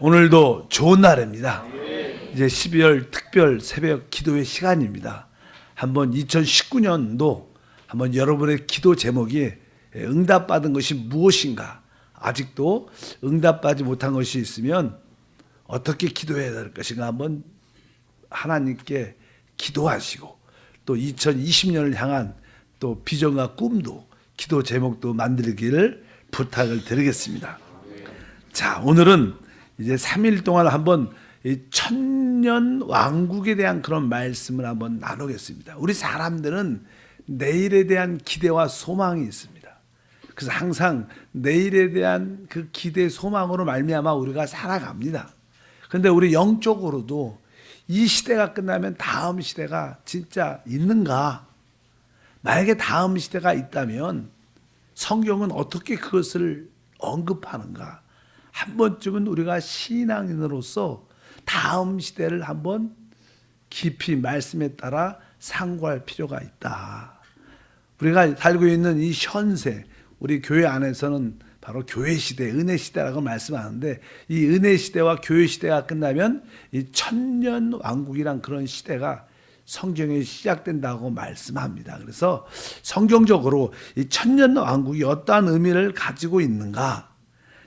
오늘도 좋은 날입니다. 이제 12월 특별 새벽 기도의 시간입니다. 한번 2019년도 한번 여러분의 기도 제목이 응답받은 것이 무엇인가, 아직도 응답받지 못한 것이 있으면 어떻게 기도해야 될 것인가 한번 하나님께 기도하시고, 또 2020년을 향한 또 비전과 꿈도 기도 제목도 만들기를 부탁을 드리겠습니다. 자, 오늘은 이제 3일 동안 한번 이 천년 왕국에 대한 그런 말씀을 한번 나누겠습니다. 우리 사람들은 내일에 대한 기대와 소망이 있습니다. 그래서 항상 내일에 대한 그 기대, 소망으로 말미암아 우리가 살아갑니다. 그런데 우리 영적으로도 이 시대가 끝나면 다음 시대가 진짜 있는가? 만약에 다음 시대가 있다면 성경은 어떻게 그것을 언급하는가? 한 번쯤은 우리가 신앙인으로서 다음 시대를 한번 깊이 말씀에 따라 상고할 필요가 있다. 우리가 살고 있는 이 현세, 우리 교회 안에서는 바로 교회 시대, 은혜 시대라고 말씀하는데, 이 은혜 시대와 교회 시대가 끝나면 이 천년 왕국이란 그런 시대가 성경에 시작된다고 말씀합니다. 그래서 성경적으로 이 천년 왕국이 어떠한 의미를 가지고 있는가?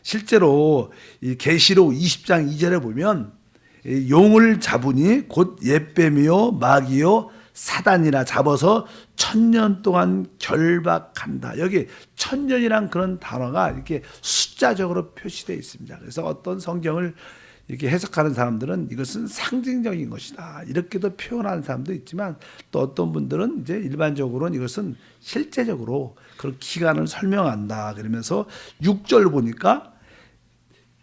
실제로 이 계시록 20장 2절에 보면 용을 잡으니 곧 옛뱀이요 마귀요 사단이라 잡아서 1000년 동안 결박한다. 여기 1000년이란 그런 단어가 이렇게 숫자적으로 표시되어 있습니다. 그래서 어떤 성경을 이렇게 해석하는 사람들은 이것은 상징적인 것이다, 이렇게도 표현하는 사람도 있지만, 또 어떤 분들은 이제 일반적으로는 이것은 실제적으로 그런 기간을 설명한다 그러면서 6절 보니까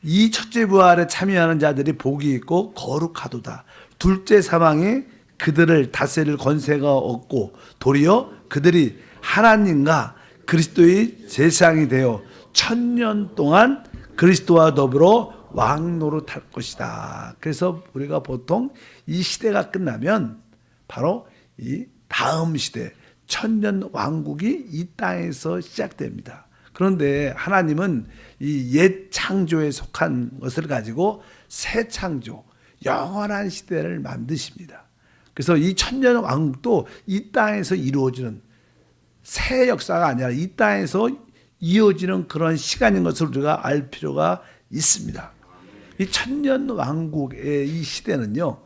이 첫째 부활에 참여하는 자들이 복이 있고 거룩하도다. 둘째 사망이 그들을 다스릴 권세가 없고 도리어 그들이 하나님과 그리스도의 제사장이 되어 1000년 동안 그리스도와 더불어 왕노릇할 것이다. 그래서 우리가 보통 이 시대가 끝나면 바로 이 다음 시대, 천년 왕국이 이 땅에서 시작됩니다. 그런데 하나님은 이 옛 창조에 속한 것을 가지고 새 창조, 영원한 시대를 만드십니다. 그래서 이 천년 왕국도 이 땅에서 이루어지는 새 역사가 아니라 이 땅에서 이어지는 그런 시간인 것을 우리가 알 필요가 있습니다. 이 천년 왕국의 이 시대는요,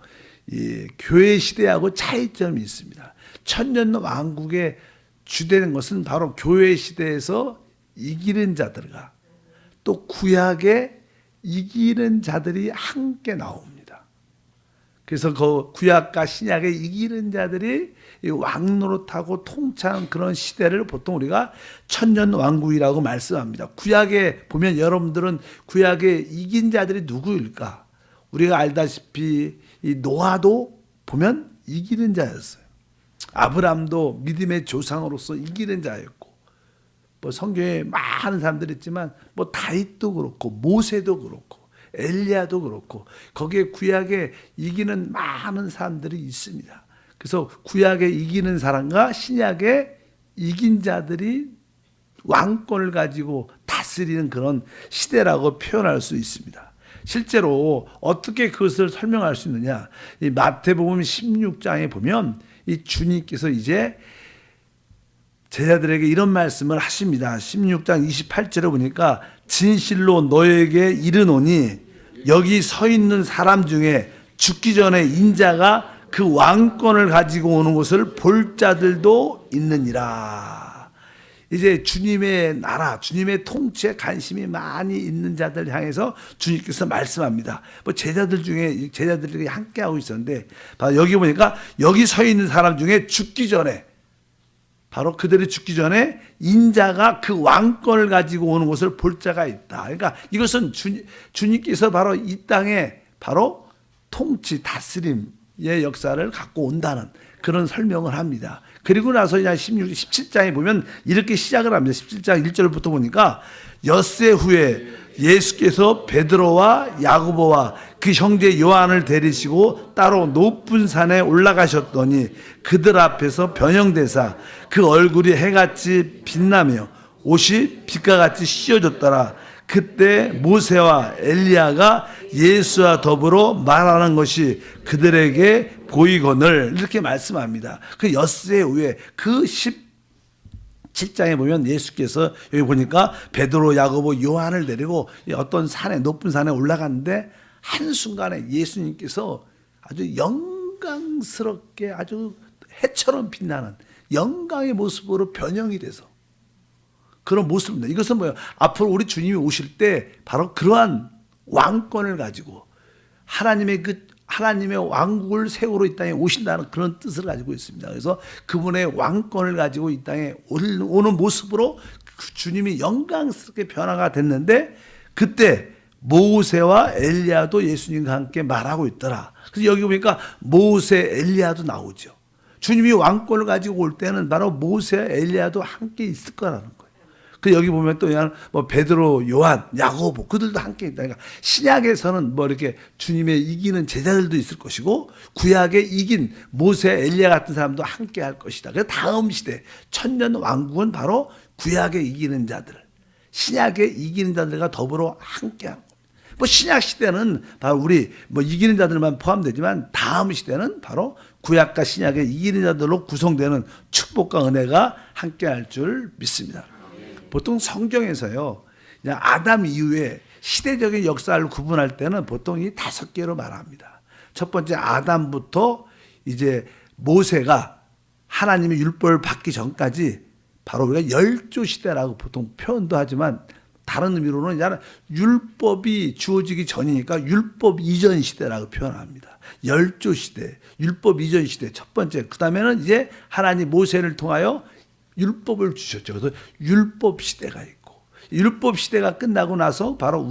이 교회 시대하고 차이점이 있습니다. 천년 왕국의 주되는 것은 바로 교회 시대에서 이기는 자들과 또 구약에 이기는 자들이 함께 나옵니다. 그래서 그 구약과 신약에 이기는 자들이 왕노릇하고 통치하는 그런 시대를 보통 우리가 천년 왕국이라고 말씀합니다. 구약에 보면 여러분들은 구약에 이긴 자들이 누구일까? 우리가 알다시피 이 노아도 보면 이기는 자였어요. 아브람도 믿음의 조상으로서 이기는 자였고, 뭐 성경에 많은 사람들이 있지만 뭐 다윗도 그렇고 모세도 그렇고 엘리야도 그렇고 거기에 구약에 이기는 많은 사람들이 있습니다. 그래서 구약에 이기는 사람과 신약에 이긴 자들이 왕권을 가지고 다스리는 그런 시대라고 표현할 수 있습니다. 실제로 어떻게 그것을 설명할 수 있느냐? 이 마태복음 16장에 보면 이 주님께서 이제 제자들에게 이런 말씀을 하십니다. 16장 28절에 보니까 진실로 너에게 이르노니 여기 서 있는 사람 중에 죽기 전에 인자가 그 왕권을 가지고 오는 것을 볼 자들도 있느니라. 이제 주님의 나라, 주님의 통치에 관심이 많이 있는 자들 향해서 주님께서 말씀합니다. 뭐 제자들 중에 제자들이 함께 하고 있었는데, 여기 보니까 여기 서 있는 사람 중에 죽기 전에, 바로 그들이 죽기 전에 인자가 그 왕권을 가지고 오는 것을 볼 자가 있다. 그러니까 이것은 주님께서 바로 이 땅에 바로 통치, 다스림의 역사를 갖고 온다는 그런 설명을 합니다. 그리고 나서 17장에 보면 이렇게 시작을 합니다. 17장 1절부터 보니까 엿새 후에 예수께서 베드로와 야고보와 그 형제 요한을 데리시고 따로 높은 산에 올라가셨더니 그들 앞에서 변형되사 그 얼굴이 해같이 빛나며 옷이 빛과 같이 씌어졌더라. 그때 모세와 엘리야가 예수와 더불어 말하는 것이 그들에게 보이거늘 이렇게 말씀합니다. 그 엿새 후에 그 17장에 보면 예수께서 여기 보니까 베드로, 야고보, 요한을 데리고 어떤 산에 높은 산에 올라갔는데 한순간에 예수님께서 아주 영광스럽게 아주 해처럼 빛나는 영광의 모습으로 변형이 돼서 그런 모습입니다. 이것은 뭐예요? 앞으로 우리 주님이 오실 때 바로 그러한 왕권을 가지고 하나님의 왕국을 세우러 이 땅에 오신다는 그런 뜻을 가지고 있습니다. 그래서 그분의 왕권을 가지고 이 땅에 오는 모습으로 주님이 영광스럽게 변화가 됐는데 그때 모세와 엘리야도 예수님과 함께 말하고 있더라. 그래서 여기 보니까 모세, 엘리야도 나오죠. 주님이 왕권을 가지고 올 때는 바로 모세, 엘리야도 함께 있을 거라는 거예요. 그 여기 보면 또 뭐 베드로, 요한, 야고보 그들도 함께 있다. 그러니까 신약에서는 뭐 이렇게 주님의 이기는 제자들도 있을 것이고 구약에 이긴 모세, 엘리야 같은 사람도 함께 할 것이다. 그래서 다음 시대 천년 왕국은 바로 구약에 이기는 자들, 신약에 이기는 자들과 더불어 함께 합니다. 뭐 신약 시대는 바로 우리 뭐 이기는 자들만 포함되지만 다음 시대는 바로 구약과 신약에 이기는 자들로 구성되는 축복과 은혜가 함께할 줄 믿습니다. 보통 성경에서요, 그냥 아담 이후에 시대적인 역사를 구분할 때는 보통 이 5개로 말합니다. 첫 번째 아담부터 이제 모세가 하나님의 율법을 받기 전까지 바로 우리가 열조 시대라고 보통 표현도 하지만 다른 의미로는 율법이 주어지기 전이니까 율법 이전 시대라고 표현합니다. 열조 시대, 율법 이전 시대 첫 번째. 그 다음에는 이제 하나님 모세를 통하여 율법을 주셨죠. 그래서 율법 시대가 있고 율법 시대가 끝나고 나서 바로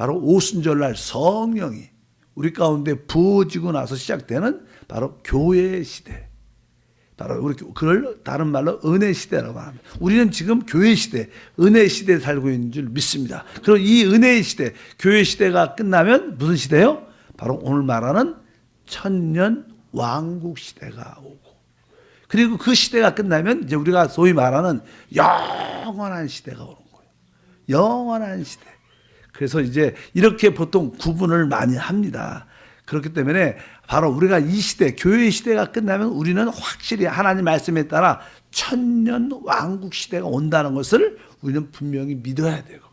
오순절날 성령이 우리 가운데 부어지고 나서 시작되는 바로 교회 시대. 바로 우리 그걸 다른 말로 은혜 시대라고 합니다. 우리는 지금 교회 시대, 은혜 시대에 살고 있는 줄 믿습니다. 그리고 이 은혜의 시대, 교회 시대가 끝나면 무슨 시대요? 바로 오늘 말하는 천년 왕국 시대가 오고 그리고 그 시대가 끝나면 이제 우리가 소위 말하는 영원한 시대가 오는 거예요. 영원한 시대. 그래서 이제 이렇게 보통 구분을 많이 합니다. 그렇기 때문에 바로 우리가 이 시대, 교회 시대가 끝나면 우리는 확실히 하나님 말씀에 따라 천년 왕국 시대가 온다는 것을 우리는 분명히 믿어야 되고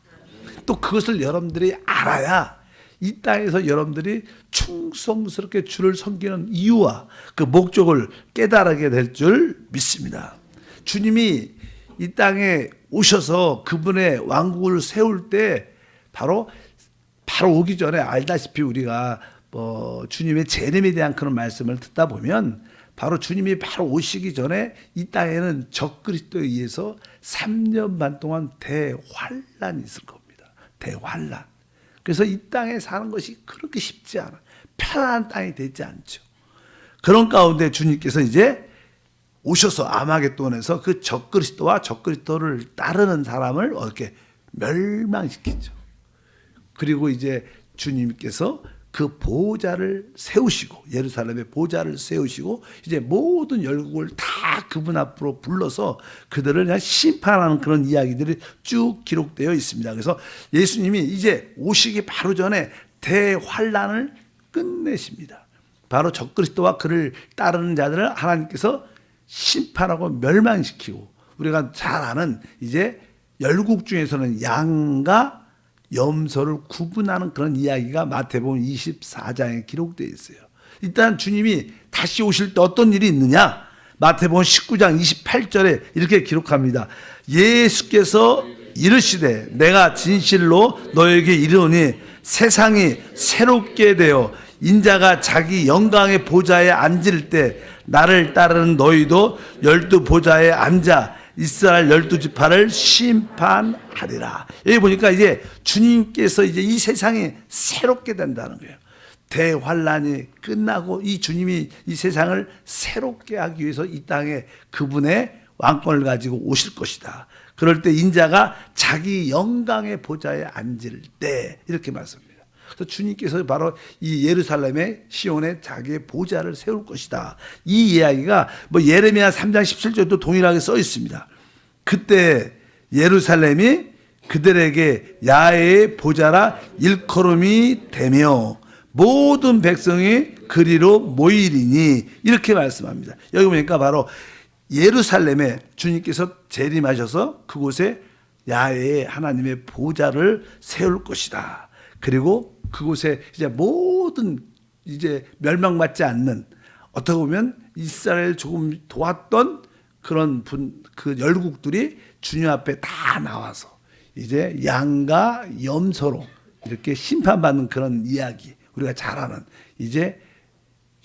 또 그것을 여러분들이 알아야 이 땅에서 여러분들이 충성스럽게 주를 섬기는 이유와 그 목적을 깨달게 될 줄 믿습니다. 주님이 이 땅에 오셔서 그분의 왕국을 세울 때 바로 오기 전에 알다시피 우리가 주님의 재림에 대한 그런 말씀을 듣다 보면 바로 주님이 바로 오시기 전에 이 땅에는 적그리스도에 의해서 3년 반 동안 대환란이 있을 겁니다. 대환란. 그래서 이 땅에 사는 것이 그렇게 쉽지 않아요. 편안한 땅이 되지 않죠. 그런 가운데 주님께서 이제 오셔서 아마겟돈에서 그 적그리스도와 적그리스도를 따르는 사람을 어떻게 멸망시키죠. 그리고 이제 주님께서 그 보좌를 세우시고 예루살렘의 보좌를 세우시고 이제 모든 열국을 다 그분 앞으로 불러서 그들을 그냥 심판하는 그런 이야기들이 쭉 기록되어 있습니다. 그래서 예수님이 이제 오시기 바로 전에 대환란을 끝내십니다. 바로 적그리스도와 그를 따르는 자들을 하나님께서 심판하고 멸망시키고 우리가 잘 아는 이제 열국 중에서는 양과 염소를 구분하는 그런 이야기가 마태복음 24장에 기록되어 있어요. 일단 주님이 다시 오실 때 어떤 일이 있느냐? 마태복음 19장 28절에 이렇게 기록합니다. 예수께서 이르시되 내가 진실로 너에게 이르노니 세상이 새롭게 되어 인자가 자기 영광의 보좌에 앉을 때 나를 따르는 너희도 12 보좌에 앉아 이스라엘 12지파를 심판하리라. 여기 보니까 이제 주님께서 이제 이 세상이 새롭게 된다는 거예요. 대환란이 끝나고 이 주님이 이 세상을 새롭게 하기 위해서 이 땅에 그분의 왕권을 가지고 오실 것이다. 그럴 때 인자가 자기 영광의 보좌에 앉을 때 이렇게 말씀합니다. 그래서 주님께서 바로 이 예루살렘의 시온에 자기의 보좌를 세울 것이다. 이 이야기가 뭐 예레미야 3장 17절도 동일하게 써 있습니다. 그때 예루살렘이 그들에게 야훼의 보좌라 일컬음이 되며 모든 백성이 그리로 모이리니 이렇게 말씀합니다. 여기 보니까 바로 예루살렘에 주님께서 재림하셔서 그곳에 야훼의 하나님의 보좌를 세울 것이다. 그리고 그곳에 이제 모든 이제 멸망받지 않는 어떻게 보면 이스라엘 조금 도왔던 그런 그 열국들이 주님 앞에 다 나와서 이제 양과 염소로 이렇게 심판받는 그런 이야기 우리가 잘 아는 이제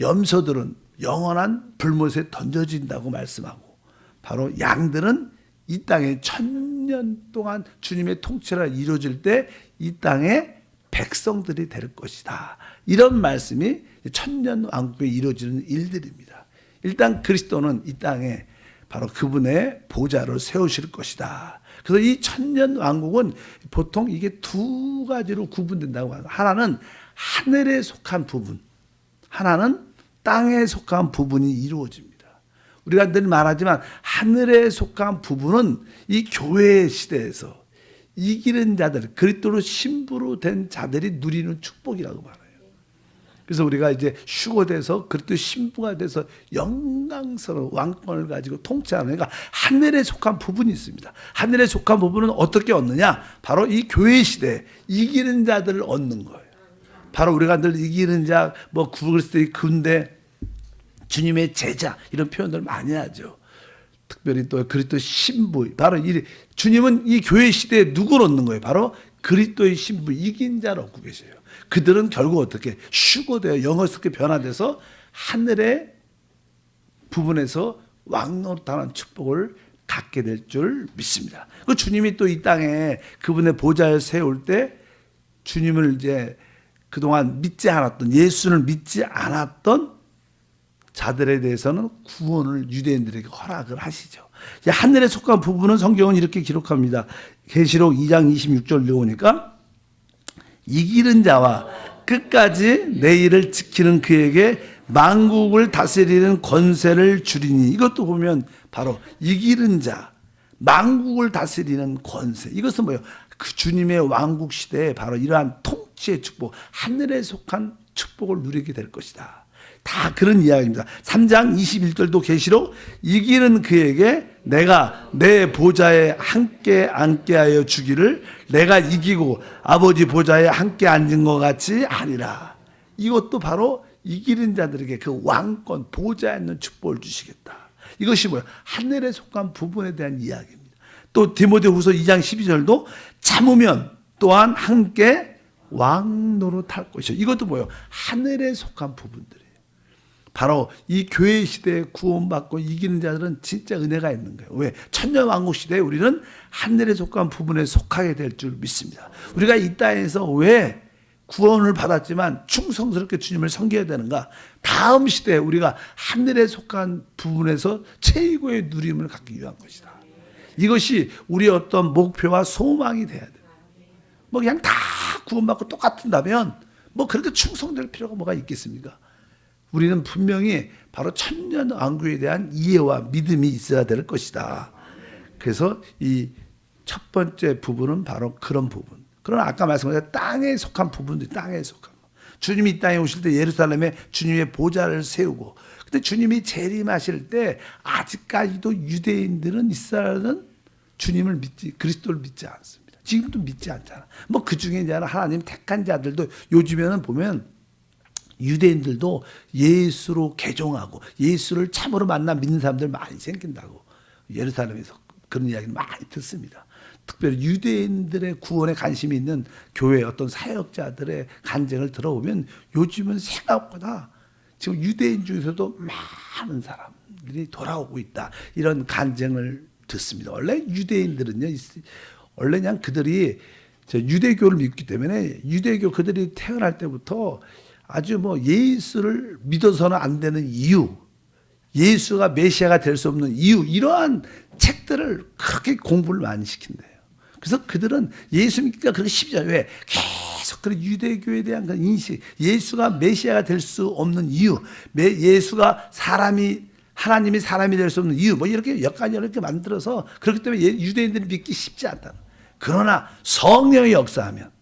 염소들은 영원한 불못에 던져진다고 말씀하고 바로 양들은 이 땅에 1000년 동안 주님의 통치가 이루어질 때 이 땅에 백성들이 될 것이다. 이런 말씀이 1000년 왕국에 이루어지는 일들입니다. 일단 그리스도는 이 땅에 바로 그분의 보좌를 세우실 것이다. 그래서 이 1000년 왕국은 보통 이게 두 가지로 구분된다고 합니다. 하나는 하늘에 속한 부분, 하나는 땅에 속한 부분이 이루어집니다. 우리가 늘 말하지만 하늘에 속한 부분은 이 교회 시대에서 이기는 자들, 그리스도로 신부로 된 자들이 누리는 축복이라고 말해요. 그래서 우리가 이제 휴거돼서 그리스도 신부가 돼서 영광스러운 왕권을 가지고 통치하는 그러니까 하늘에 속한 부분이 있습니다. 하늘에 속한 부분은 어떻게 얻느냐? 바로 이 교회 시대에 이기는 자들을 얻는 거예요. 바로 우리가 늘 이기는 자, 뭐 그리스도의 군대, 주님의 제자 이런 표현들 많이 하죠. 특별히 또 그리스도 신부. 바로 이 주님은 이 교회 시대에 누구를 얻는 거예요? 바로 그리스도의 신부 이긴 자를 얻고 계세요. 그들은 결국 어떻게 휴거되어 영어스럽게 변화돼서 하늘의 부분에서 왕노릇하는 축복을 갖게 될 줄 믿습니다. 그 주님이 또 이 땅에 그분의 보좌에 세울 때 주님을 이제 그동안 믿지 않았던 예수를 믿지 않았던 자들에 대해서는 구원을 유대인들에게 허락을 하시죠. 하늘에 속한 부분은 성경은 이렇게 기록합니다. 계시록 2장 26절 보니까 이기는 자와 끝까지 내 일을 지키는 그에게 만국을 다스리는 권세를 주리니 이것도 보면 바로 이기는 자, 만국을 다스리는 권세. 이것은 뭐예요? 그 주님의 왕국 시대에 바로 이러한 통치의 축복, 하늘에 속한 축복을 누리게 될 것이다. 다 그런 이야기입니다. 3장 21절도 계시록 이기는 그에게 내가 내 보좌에 함께 앉게 하여 주기를 내가 이기고 아버지 보좌에 함께 앉은 것 같이 아니라. 이것도 바로 이기는 자들에게 그 왕권 보좌에 있는 축복을 주시겠다. 이것이 뭐예요? 하늘에 속한 부분에 대한 이야기입니다. 또 디모데후서 2장 12절도 참으면 또한 함께 왕노릇할 것이요. 이것도 뭐예요? 하늘에 속한 부분들이에요. 바로 이 교회 시대에 구원받고 이기는 자들은 진짜 은혜가 있는 거예요. 왜? 천년왕국 시대에 우리는 하늘에 속한 부분에 속하게 될 줄 믿습니다. 우리가 이 땅에서 왜 구원을 받았지만 충성스럽게 주님을 섬겨야 되는가? 다음 시대에 우리가 하늘에 속한 부분에서 최고의 누림을 갖기 위한 것이다. 이것이 우리의 어떤 목표와 소망이 돼야 돼요. 뭐 그냥 다 구원받고 똑같은다면 뭐 그렇게 충성될 필요가 뭐가 있겠습니까? 우리는 분명히 바로 천년 왕국에 대한 이해와 믿음이 있어야 될 것이다. 그래서 이 첫 번째 부분은 바로 그런 부분. 그러나 아까 말씀드린 땅에 속한 부분도 땅에 속한. 주님이 이 땅에 오실 때 예루살렘에 주님의 보좌를 세우고, 근데 주님이 재림하실 때 아직까지도 유대인들은 이스라엘은 주님을 믿지 그리스도를 믿지 않습니다. 지금도 믿지 않잖아. 뭐 그 중에 이제 하나님 택한 자들도 요즘에는 보면 유대인들도 예수로 개종하고 예수를 참으로 만나 믿는 사람들 많이 생긴다고 예루살렘에서 그런 이야기를 많이 듣습니다. 특별히 유대인들의 구원에 관심이 있는 교회 어떤 사역자들의 간증을 들어보면 요즘은 생각보다 지금 유대인 중에서도 많은 사람들이 돌아오고 있다. 이런 간증을 듣습니다. 원래 유대인들은요, 원래 그냥 그들이 유대교를 믿기 때문에 유대교 그들이 태어날 때부터 아주 뭐 예수를 믿어서는 안 되는 이유, 예수가 메시아가 될 수 없는 이유, 이러한 책들을 그렇게 공부를 많이 시킨대요. 그래서 그들은 예수 믿기가 그렇게 쉽지 않아요. 왜? 계속 그런 유대교에 대한 그 인식, 예수가 메시아가 될 수 없는 이유, 예수가 하나님이 사람이 될 수 없는 이유, 뭐 이렇게 여기까지 이렇게 만들어서 그렇기 때문에 유대인들이 믿기 쉽지 않다는. 그러나 성령이 역사하면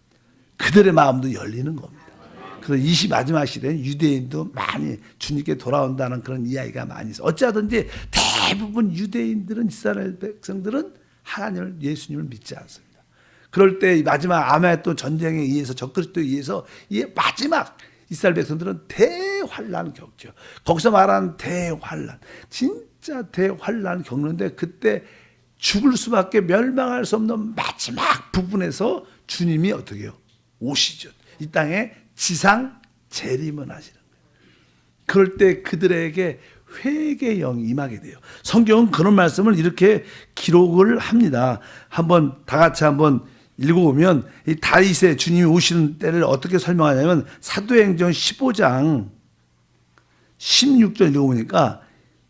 그들의 마음도 열리는 겁니다. 그래서 이 마지막 시대는 유대인도 많이 주님께 돌아온다는 그런 이야기가 많이 있어요. 어찌하든지 대부분 유대인들은, 이스라엘 백성들은 하나님을, 예수님을 믿지 않습니다. 그럴 때 마지막 아마겟돈 전쟁에 의해서, 적그리스도에 의해서 이 마지막 이스라엘 백성들은 대환란을 겪죠. 거기서 말하는 대환란, 진짜 대환란을 겪는데 그때 죽을 수밖에, 멸망할 수 없는 마지막 부분에서 주님이 어떻게 해요? 오시죠. 이 땅에 지상 재림을 하시는 거예요. 그럴 때 그들에게 회개의 영이 임하게 돼요. 성경은 그런 말씀을 이렇게 기록을 합니다. 한번 다 같이 한번 읽어보면 이 다윗의 주님이 오시는 때를 어떻게 설명하냐면 사도행전 15장 16절 읽어보니까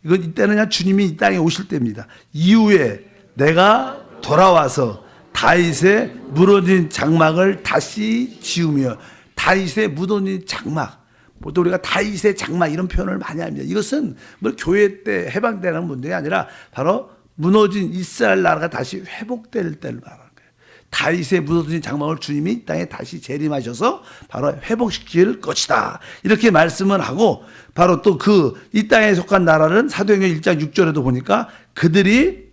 이건 이때는 그냥 주님이 이 땅에 오실 때입니다. 이후에 내가 돌아와서 다윗의 무너진 장막을 다시 지으며, 다윗의 무너진 장막, 보통 우리가 다윗의 장막 이런 표현을 많이 합니다. 이것은 뭐 교회 때 해방되는 문제가 아니라 바로 무너진 이스라엘 나라가 다시 회복될 때를 말하는 거예요. 다윗의 무너진 장막을 주님이 이 땅에 다시 재림하셔서 바로 회복시킬 것이다, 이렇게 말씀을 하고, 바로 또 이 땅에 속한 나라는 사도행전 1장 6절에도 보니까 그들이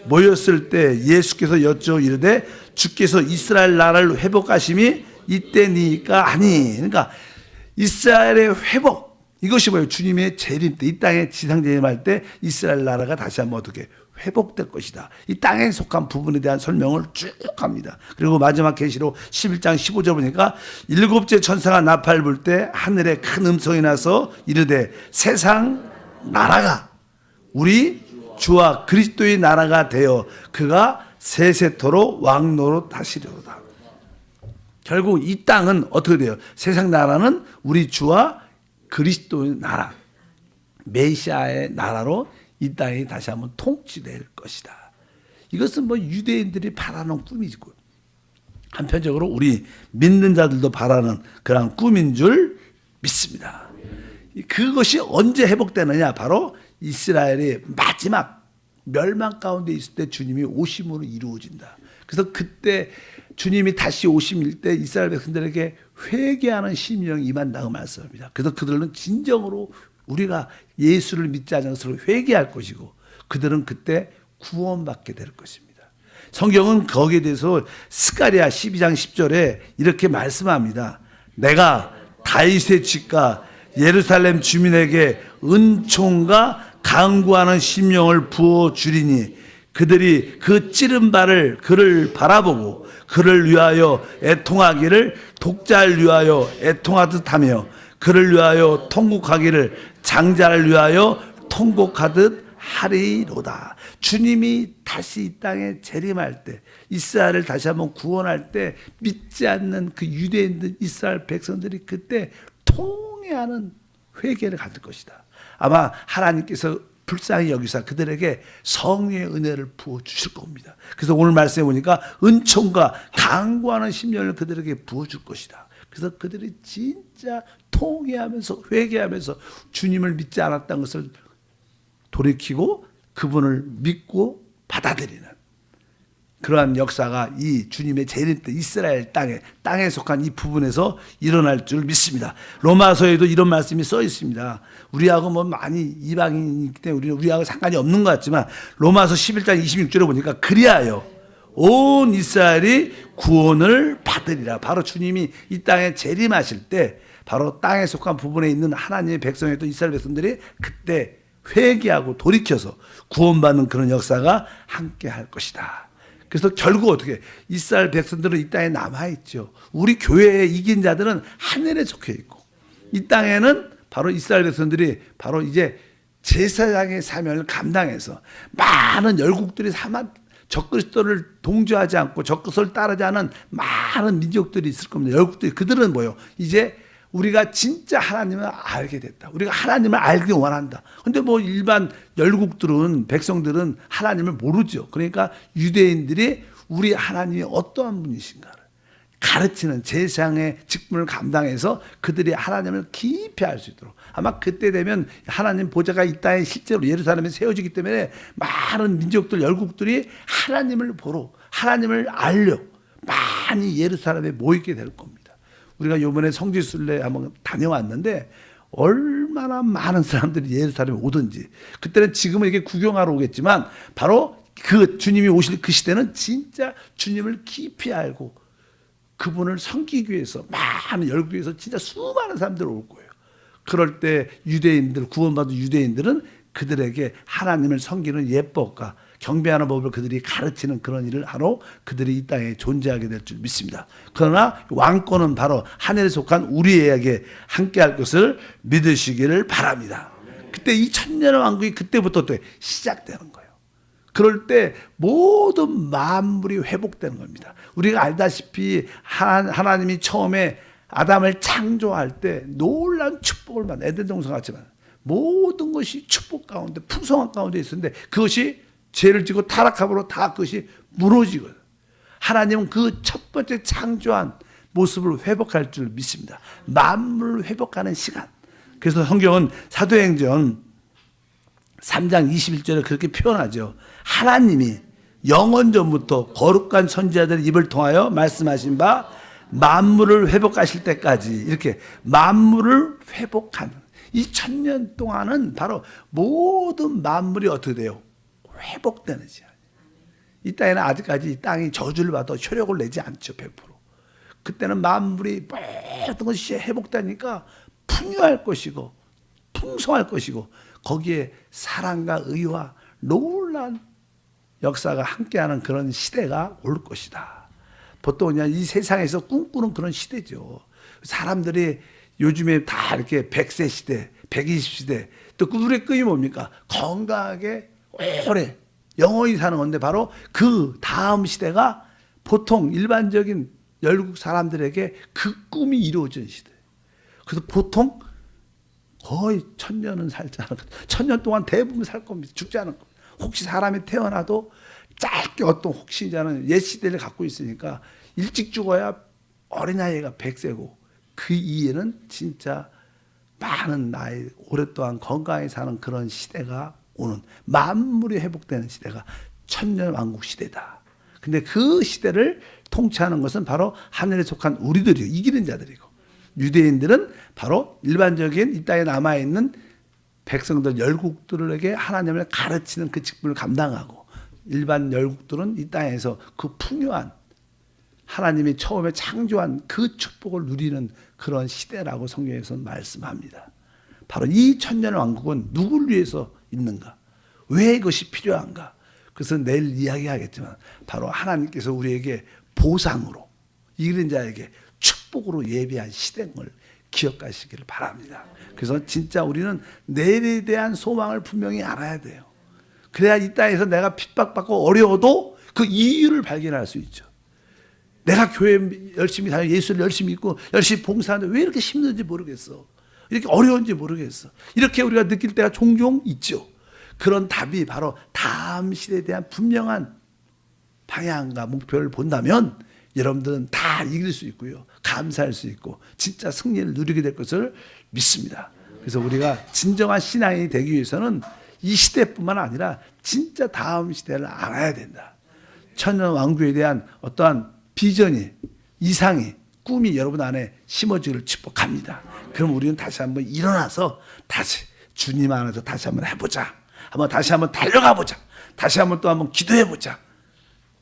모였을 때 예수께서 여쭈어 이르되 주께서 이스라엘 나라를 회복하심이 이때니까 하니. 그러니까 이스라엘의 회복, 이것이 뭐예요? 주님의 재림 때, 이 땅에 지상 재림할 때 이스라엘 나라가 다시 한번 어떻게 회복될 것이다, 이 땅에 속한 부분에 대한 설명을 쭉 합니다. 그리고 마지막 계시록 11장 15절 보니까 일곱째 천사가 나팔 불 때 하늘에 큰 음성이 나서 이르되 세상 나라가 우리 주와 그리스도의 나라가 되어 그가 세세토록 왕노로 다스리로다. 결국 이 땅은 어떻게 돼요? 세상 나라는 우리 주와 그리스도의 나라, 메시아의 나라로 이 땅이 다시 한번 통치될 것이다. 이것은 뭐 유대인들이 바라는 꿈이고, 한편적으로 우리 믿는 자들도 바라는 그런 꿈인 줄 믿습니다. 그것이 언제 회복되느냐? 바로 이스라엘이 마지막 멸망 가운데 있을 때 주님이 오심으로 이루어진다. 그래서 그때 주님이 다시 오심일 때 이스라엘 백성들에게 회개하는 심령이 임한다고 말씀합니다. 그래서 그들은 진정으로 우리가 예수를 믿지 않는 것으로 회개할 것이고, 그들은 그때 구원받게 될 것입니다. 성경은 거기에 대해서 스가랴 12장 10절에 이렇게 말씀합니다. 내가 다윗의 집과 예루살렘 주민에게 은총과 간구하는 심령을 부어주리니 그들이 그 찌른 발을 그를 바라보고 그를 위하여 애통하기를 독자를 위하여 애통하듯 하며 그를 위하여 통곡하기를 장자를 위하여 통곡하듯 하리로다. 주님이 다시 이 땅에 재림할 때, 이스라엘을 다시 한번 구원할 때 믿지 않는 그 유대인들, 이스라엘 백성들이 그때 통회하는 회개를 가질 것이다. 아마 하나님께서 불쌍히 여기사 그들에게 성령의 은혜를 부어주실 겁니다. 그래서 오늘 말씀해 보니까 은총과 간구하는 심령을 그들에게 부어줄 것이다. 그래서 그들이 진짜 통회하면서 회개하면서 주님을 믿지 않았다는 것을 돌이키고 그분을 믿고 받아들이는 그러한 역사가 이 주님의 재림 때 이스라엘 땅에 속한 이 부분에서 일어날 줄 믿습니다. 로마서에도 이런 말씀이 써 있습니다. 우리하고 뭐 많이 이방인이기 때문에 우리하고 상관이 없는 것 같지만 로마서 11장 26절에 보니까 그리하여 온 이스라엘이 구원을 받으리라. 바로 주님이 이 땅에 재림하실 때 바로 땅에 속한 부분에 있는 하나님의 백성이었던 이스라엘 백성들이 그때 회개하고 돌이켜서 구원받는 그런 역사가 함께 할 것이다. 그래서 결국 어떻게 이스라엘 백성들은 이 땅에 남아있죠. 우리 교회에 이긴 자들은 하늘에 속해있고 이 땅에는 바로 이스라엘 백성들이 바로 이제 제사장의 사명을 감당해서 많은 열국들이 적그리스도를 동조하지 않고 적그리스도를 따르지 않은 많은 민족들이 있을 겁니다. 열국들이 그들은 뭐예요? 이제 우리가 진짜 하나님을 알게 됐다. 우리가 하나님을 알기 원한다. 근데 뭐 일반 열국들은 백성들은 하나님을 모르죠. 그러니까 유대인들이 우리 하나님이 어떠한 분이신가를 가르치는 제사장의 직분을 감당해서 그들이 하나님을 깊이 알 수 있도록 아마 그때 되면 하나님 보좌가 이 땅에 실제로 예루살렘에 세워지기 때문에 많은 민족들 열국들이 하나님을 보러 하나님을 알려 많이 예루살렘에 모이게 될 겁니다. 우리가 이번에 성지순례 한번 다녀왔는데 얼마나 많은 사람들이 예루살렘에 오든지, 그때는 지금은 이렇게 구경하러 오겠지만 바로 그 주님이 오실 그 시대는 진짜 주님을 깊이 알고 그분을 섬기기 위해서 많은 열기 위해서 진짜 수많은 사람들이 올 거예요. 그럴 때 유대인들, 구원받은 유대인들은 그들에게 하나님을 섬기는 예법과 경배하는 법을 그들이 가르치는 그런 일을 하러 그들이 이 땅에 존재하게 될 줄 믿습니다. 그러나 왕권은 바로 하늘에 속한 우리에게 함께할 것을 믿으시기를 바랍니다. 그때 이 천년의 왕국이 그때부터 또 시작되는 거예요. 그럴 때 모든 만물이 회복되는 겁니다. 우리가 알다시피 하나님이 처음에 아담을 창조할 때 놀라운 축복을 받는, 에덴 동산 같지만 모든 것이 축복 가운데 풍성한 가운데 있었는데 그것이 죄를 지고 타락함으로 다 그것이 무너지거든요. 하나님은 그 첫 번째 창조한 모습을 회복할 줄 믿습니다. 만물을 회복하는 시간. 그래서 성경은 사도행전 3장 21절에 그렇게 표현하죠. 하나님이 영원전부터 거룩한 선지자들의 입을 통하여 말씀하신 바 만물을 회복하실 때까지, 이렇게 만물을 회복하는 이 1000년 동안은 바로 모든 만물이 어떻게 돼요? 회복되는 시간. 이 땅에는 아직까지 이 땅이 저주를 받아 효력을 내지 않죠. 100%. 그때는 만물이 모든 것이 회복되니까 풍요할 것이고 풍성할 것이고 거기에 사랑과 의와 놀라운 역사가 함께하는 그런 시대가 올 것이다. 보통 그냥 이 세상에서 꿈꾸는 그런 시대죠. 사람들이 요즘에 다 이렇게 100세 시대, 120시대, 또 그들의 꿈이 뭡니까? 건강하게 오래 영원히 사는 건데 바로 그 다음 시대가 보통 일반적인 열국 사람들에게 그 꿈이 이루어진 시대. 그래서 보통 거의 1000년은 살지 않을 것 같아요. 1000년 동안 대부분 살 겁니다. 죽지 않을 겁니다. 혹시 사람이 태어나도 짧게 어떤 혹시 이제는 옛 시대를 갖고 있으니까 일찍 죽어야 어린아이가 100세고 그 이후에는 진짜 많은 나이 오랫동안 건강히 사는 그런 시대가 오는, 만물이 회복되는 시대가 천년 왕국 시대다. 근데 그 시대를 통치하는 것은 바로 하늘에 속한 우리들이요, 이기는 자들이고, 유대인들은 바로 일반적인 이 땅에 남아있는 백성들 열국들에게 하나님을 가르치는 그 직분을 감당하고, 일반 열국들은 이 땅에서 그 풍요한 하나님이 처음에 창조한 그 축복을 누리는 그런 시대라고 성경에서는 말씀합니다. 바로 이 천년 왕국은 누구를 위해서 있는가? 왜 이것이 필요한가? 그래서 내일 이야기하겠지만 바로 하나님께서 우리에게 보상으로, 이기는 자에게 축복으로 예비한 시대를 기억하시기를 바랍니다. 그래서 진짜 우리는 내일에 대한 소망을 분명히 알아야 돼요. 그래야 이 땅에서 내가 핍박받고 어려워도 그 이유를 발견할 수 있죠. 내가 교회 열심히 다니고 예수를 열심히 믿고 열심히 봉사하는데 왜 이렇게 힘든지 모르겠어. 이렇게 어려운지 모르겠어. 이렇게 우리가 느낄 때가 종종 있죠. 그런 답이 바로 다음 시대에 대한 분명한 방향과 목표를 본다면 여러분들은 다 이길 수 있고요. 감사할 수 있고 진짜 승리를 누리게 될 것을 믿습니다. 그래서 우리가 진정한 신앙이 되기 위해서는 이 시대뿐만 아니라 진짜 다음 시대를 알아야 된다. 천년 왕국에 대한 어떠한 비전이, 이상이, 꿈이 여러분 안에 심어지기를 축복합니다. 그럼 우리는 다시 한번 일어나서 다시 주님 안에서 다시 한번 해보자. 다시 한번 달려가 보자. 다시 한번 또 한번 기도해 보자.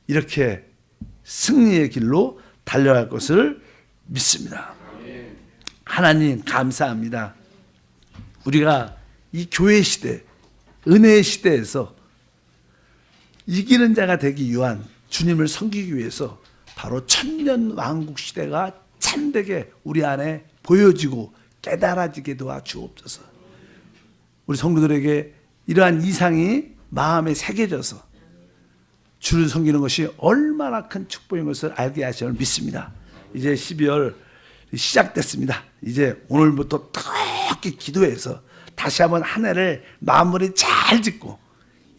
이렇게 승리의 길로 달려갈 것을 믿습니다. 하나님 감사합니다. 우리가 이 교회 시대, 은혜의 시대에서 이기는 자가 되기 위한, 주님을 섬기기 위해서 바로 천년 왕국 시대가 참되게 우리 안에 보여지고 깨달아지게 도와 주옵소서. 우리 성도들에게 이러한 이상이 마음에 새겨져서 주를 섬기는 것이 얼마나 큰 축복인 것을 알게 하시는 믿습니다. 이제 12월 시작됐습니다. 이제 오늘부터 특히 기도해서 다시 한번 한 해를 마무리 잘 짓고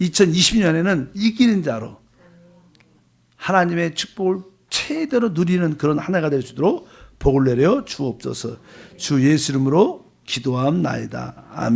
2020년에는 이기는 자로 하나님의 축복을 최대로 누리는 그런 한 해가 될 수 있도록 복을 내려 주옵소서. 주 예수 이름으로 기도함나이다. 아멘.